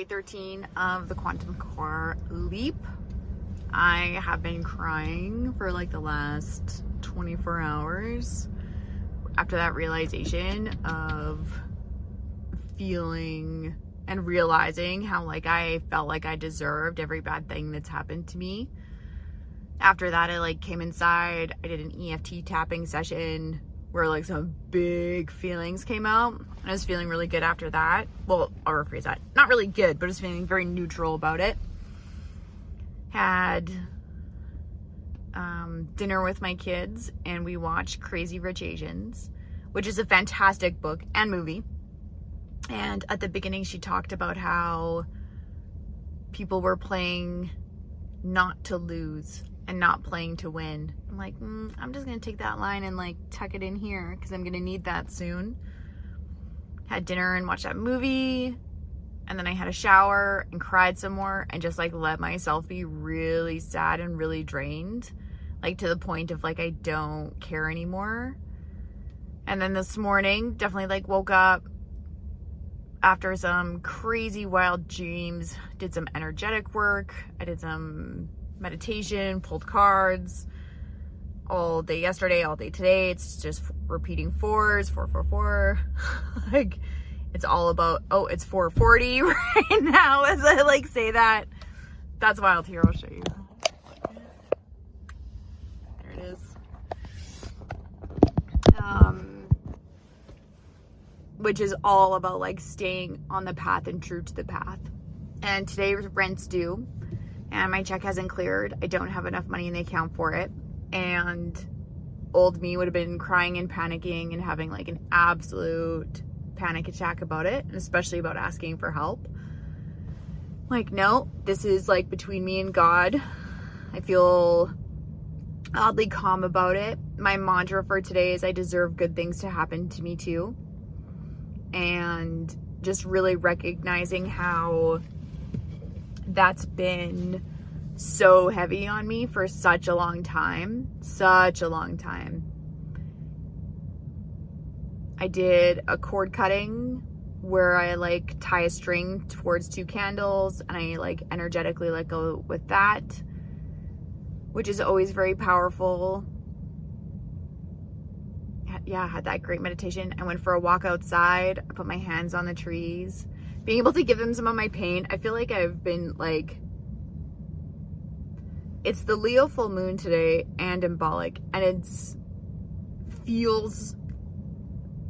day 13 of the Quantum Core Leap. I have been crying for like the last 24 hours after that realization of feeling and realizing how like I felt like I deserved every bad thing that's happened to me. After that, I like came inside, I did an EFT tapping session where like some big feelings came out. I was feeling really good after that. Well, I'll rephrase that. Not really good, but I was feeling very neutral about it. Had dinner with my kids and we watched Crazy Rich Asians, which is a fantastic book and movie. And at the beginning, she talked about how people were playing not to lose and not playing to win. I'm like, I'm just gonna take that line and like tuck it in here because I'm gonna need that soon. Had dinner and watched that movie, and then I had a shower and cried some more and just like let myself be really sad and really drained, like to the point of like I don't care anymore. And then this morning, definitely like woke up after some crazy wild dreams, did some energetic work. I did some meditation, pulled cards all day yesterday, all day today. It's just repeating fours, 444. Like it's all about, oh, it's 440 right now as I like say that. That's wild. Here, I'll show you. There it is. Which is all about like staying on the path and true to the path. And today rent's due and my check hasn't cleared. I don't have enough money in the account for it. And old me would have been crying and panicking and having like an absolute panic attack about it, and especially about asking for help. Like, no, this is like between me and God. I feel oddly calm about it. My mantra for today is I deserve good things to happen to me too. And just really recognizing how that's been so heavy on me for such a long time. I did a cord cutting where I like tie a string towards 2 candles and I like energetically let go with that, which is always very powerful. Yeah, I had that great meditation. I went for a walk outside. I put my hands on the trees. Being able to give them some of my pain. I feel like I've been like, it's the Leo full moon today and embolic, and it's feels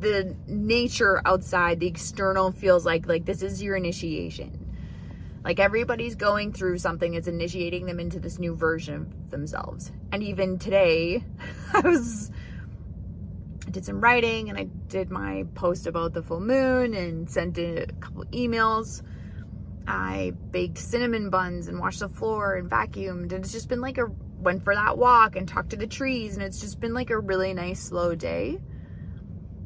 the nature outside, the external feels like this is your initiation. Like everybody's going through something that's initiating them into this new version of themselves. And even today, I did some writing and I did my post about the full moon and sent a couple emails. I baked cinnamon buns and washed the floor and vacuumed, and it's just been like went for that walk and talked to the trees, and it's just been like a really nice slow day.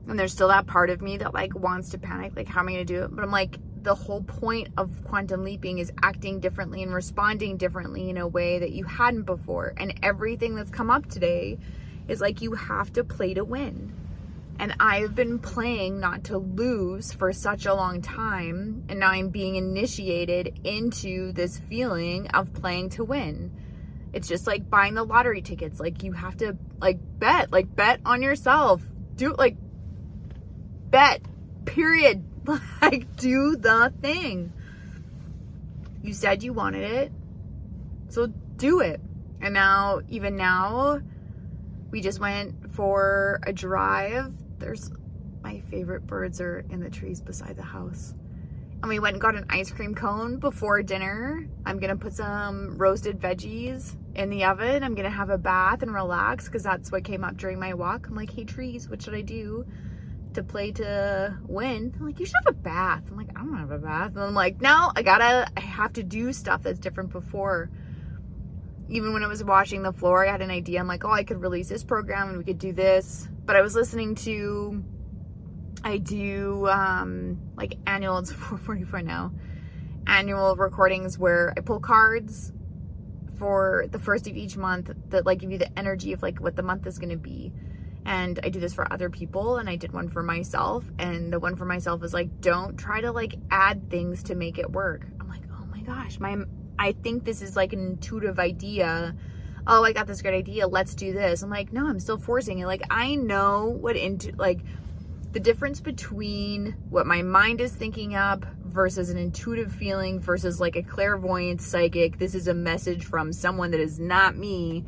And there's still that part of me that like wants to panic, like how am I gonna do it? But I'm like, the whole point of quantum leaping is acting differently and responding differently in a way that you hadn't before. And everything that's come up today is like, you have to play to win. And I've been playing not to lose for such a long time. And now I'm being initiated into this feeling of playing to win. It's just like buying the lottery tickets. Like you have to bet on yourself. Bet, period. Like do the thing. You said you wanted it, so do it. And now, even now, we just went for a drive. There's my favorite birds are in the trees beside the house. And we went and got an ice cream cone before dinner. I'm gonna put some roasted veggies in the oven. I'm gonna have a bath and relax because that's what came up during my walk. I'm like, hey trees, what should I do to play to win? I'm like, you should have a bath. I'm like, I don't have a bath. And I'm like, no, I have to do stuff that's different before. Even when I was washing the floor, I had an idea. I'm like, oh, I could release this program and we could do this. But I was listening to, I do like annual, it's 4:44 now, annual recordings where I pull cards for the first of each month that like give you the energy of like what the month is going to be. And I do this for other people, and I did one for myself. And the one for myself is like, don't try to like add things to make it work. I'm like, oh my gosh, I think this is like an intuitive idea. Oh, I got this great idea. Let's do this. I'm like, no, I'm still forcing it. Like, I know what the difference between what my mind is thinking up versus an intuitive feeling versus like a clairvoyant psychic. This is a message from someone that is not me.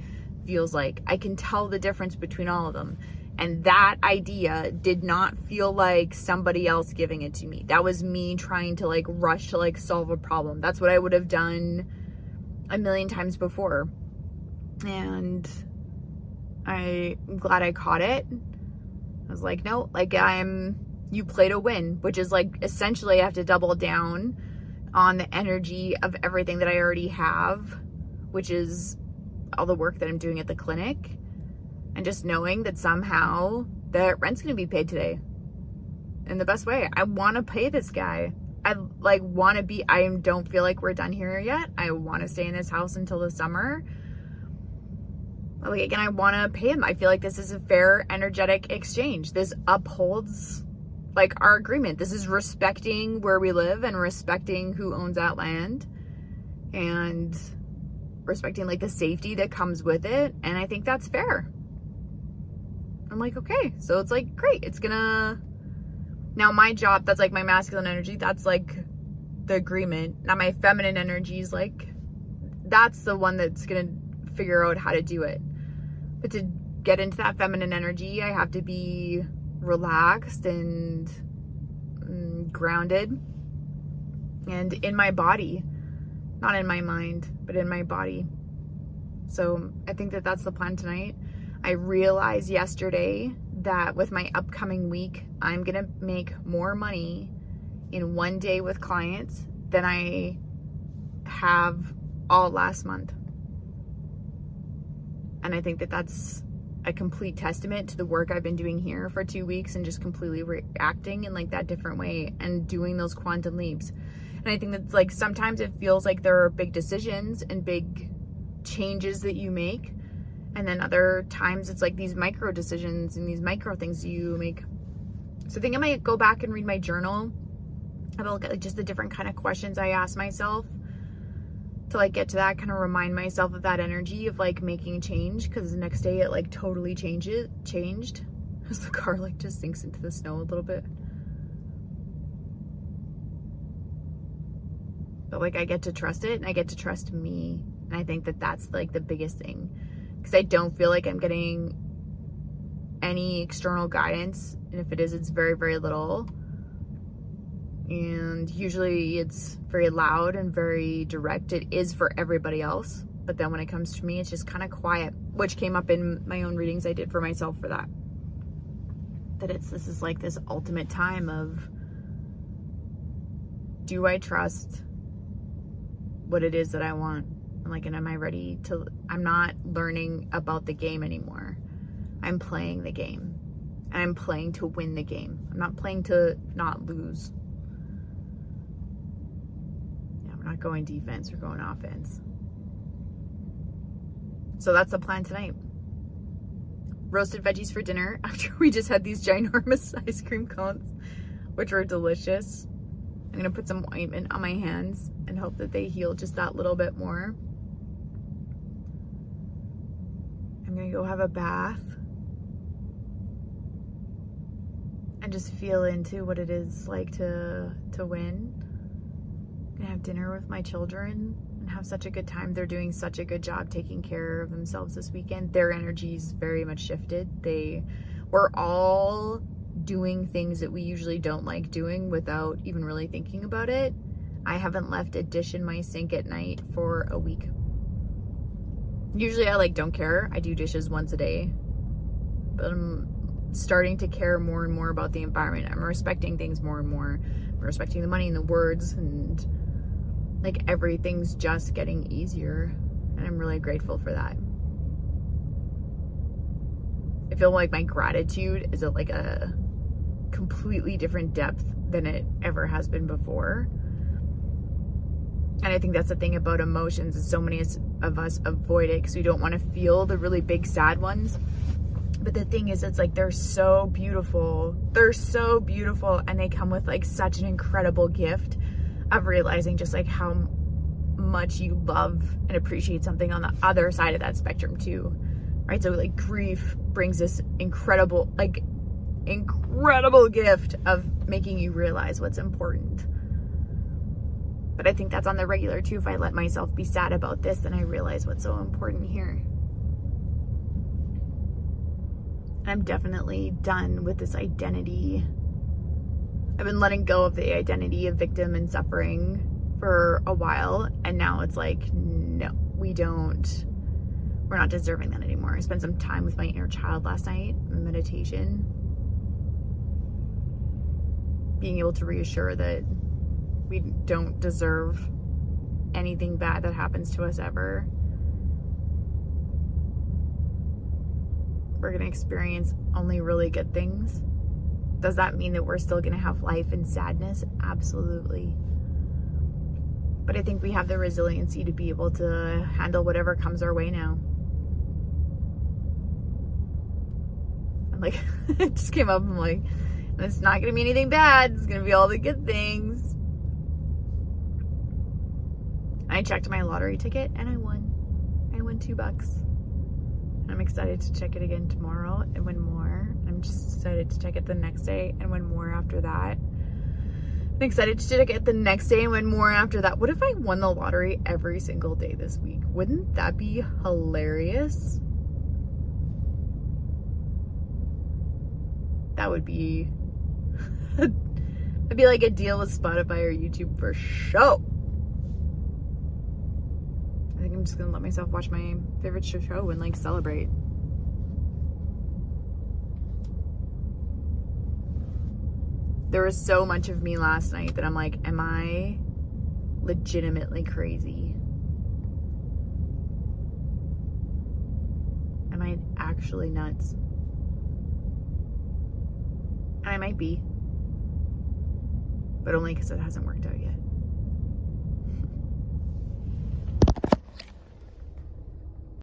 Feels like I can tell the difference between all of them. And that idea did not feel like somebody else giving it to me. That was me trying to like rush to like solve a problem. That's what I would have done a million times before. And I'm glad I caught it. I was like, no, like you play to win, which is like essentially I have to double down on the energy of everything that I already have, which is all the work that I'm doing at the clinic, and just knowing that somehow the rent's going to be paid today in the best way. I want to pay this guy. I don't feel like we're done here yet. I want to stay in this house until the summer. Like, again, I want to pay him. I feel like this is a fair, energetic exchange. This upholds like our agreement. This is respecting where we live and respecting who owns that land and respecting like the safety that comes with it. And I think that's fair. I'm like, okay, so it's like, great. It's gonna, now my job, that's like my masculine energy. That's like the agreement. Now my feminine energy is like, that's the one that's gonna figure out how to do it. But to get into that feminine energy, I have to be relaxed and grounded and in my body. Not in my mind, but in my body. So I think that that's the plan tonight. I realized yesterday that with my upcoming week, I'm going to make more money in one day with clients than I have all last month. And I think that that's a complete testament to the work I've been doing here for 2 weeks and just completely reacting in like that different way and doing those quantum leaps. And I think that's like, sometimes it feels like there are big decisions and big changes that you make. And then other times it's like these micro decisions and these micro things you make. So I think I might go back and read my journal. I'm gonna look at like just the different kind of questions I ask myself to like get to that, kind of remind myself of that energy of like making change. Cause the next day it like totally changed as the car like just sinks into the snow a little bit. But like I get to trust it and I get to trust me. And I think that that's like the biggest thing, because I don't feel like I'm getting any external guidance. And if it is, it's very, very little. And usually it's very loud and very direct. It is for everybody else. But then when it comes to me, it's just kind of quiet, which came up in my own readings I did for myself for that. That this is like this ultimate time of, do I trust what it is that I want? And am I ready to, I'm not learning about the game anymore. I'm playing the game. And I'm playing to win the game. I'm not playing to not lose. Yeah, we're not going defense, we're going offense. So that's the plan tonight. Roasted veggies for dinner after we just had these ginormous ice cream cones, which were delicious. I'm gonna put some ointment on my hands and hope that they heal just that little bit more. I'm gonna go have a bath and just feel into what it is like to win. I'm gonna have dinner with my children and have such a good time. They're doing such a good job taking care of themselves this weekend. Their energy's very much shifted. We're all doing things that we usually don't like doing without even really thinking about it. I haven't left a dish in my sink at night for a week. Usually I don't care. I do dishes once a day, but I'm starting to care more and more about the environment. I'm respecting things more and more. I'm respecting the money and the words, and everything's just getting easier, and I'm really grateful for that. I feel like my gratitude is at a completely different depth than it ever has been before. And I think that's the thing about emotions, is so many of us avoid it because we don't want to feel the really big sad ones. But the thing is, it's like they're so beautiful. They're so beautiful, and they come with like such an incredible gift of realizing just like how much you love and appreciate something on the other side of that spectrum too, right? So like grief brings this incredible gift of making you realize what's important. But I think that's on the regular too. If I let myself be sad about this, then I realize what's so important here. I'm definitely done with this identity. I've been letting go of the identity of victim and suffering for a while, and now it's like, no, we're not deserving that anymore. I spent some time with my inner child last night, meditation, being able to reassure that we don't deserve anything bad that happens to us ever. We're going to experience only really good things. Does that mean that we're still going to have life and sadness? Absolutely. But I think we have the resiliency to be able to handle whatever comes our way now. I'm like, it just came up, I'm like, it's not going to be anything bad. It's going to be all the good things. I checked my lottery ticket and I won. I won $2. I'm excited to check it again tomorrow and win more. I'm just excited to check it the next day and win more after that. I'm excited to check it the next day and win more after that. What if I won the lottery every single day this week? Wouldn't that be hilarious? That would be... it'd be like a deal with Spotify or YouTube for show. I think I'm just gonna let myself watch my favorite show and like celebrate. There was so much of me last night that I'm like, am I legitimately crazy? Am I actually nuts? And I might be, but only because it hasn't worked out yet.